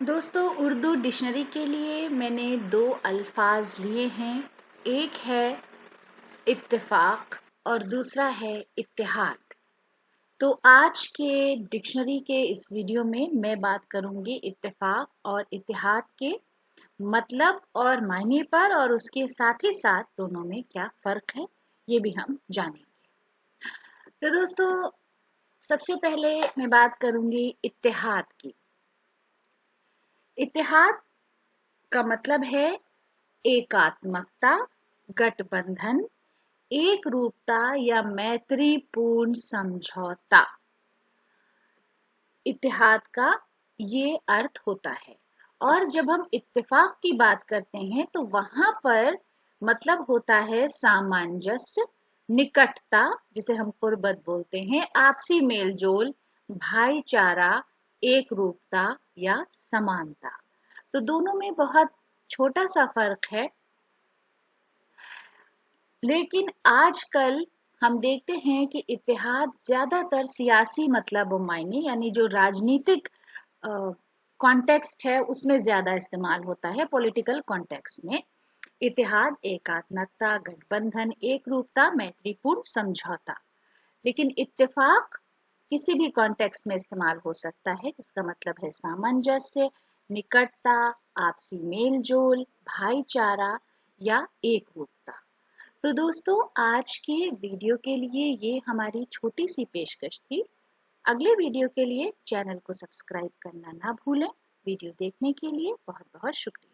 दोस्तों, उर्दू डिक्शनरी के लिए मैंने दो अल्फाज लिए हैं। एक है इत्तेफाक और दूसरा है इत्तेहाद। तो आज के डिक्शनरी के इस वीडियो में मैं बात करूंगी इत्तेफाक और इत्तेहाद के मतलब और मायने पर, और उसके साथ ही साथ दोनों में क्या फ़र्क है ये भी हम जानेंगे। तो दोस्तों, सबसे पहले मैं बात करूंगी इत्तेहाद की। इत्तेहाद का मतलब है एकात्मकता, गठबंधन, एक रूपता या मैत्रीपूर्ण समझौता। इत्तेहाद का ये अर्थ होता है। और जब हम इत्तेफाक की बात करते हैं तो वहां पर मतलब होता है सामंजस्य, निकटता जिसे हम कुर्बत बोलते हैं, आपसी मेलजोल, भाईचारा, एक रूपता या समानता। तो दोनों में बहुत छोटा सा फर्क है, लेकिन आजकल हम देखते हैं कि इत्तेहाद ज्यादातर सियासी मतलब और मायने यानी जो राजनीतिक कॉन्टेक्स्ट है उसमें ज्यादा इस्तेमाल होता है। पॉलिटिकल कॉन्टेक्स्ट में इत्तेहाद एकात्मकता, गठबंधन, एक रूपता, मैत्रीपूर्ण समझौता। लेकिन इत्तेफाक किसी भी कॉन्टेक्स्ट में इस्तेमाल हो सकता है, जिसका मतलब है सामंजस्य, निकटता, आपसी मेलजोल, भाईचारा या एक रूपता। तो दोस्तों, आज के वीडियो के लिए ये हमारी छोटी सी पेशकश थी। अगले वीडियो के लिए चैनल को सब्सक्राइब करना ना भूलें। वीडियो देखने के लिए बहुत बहुत शुक्रिया।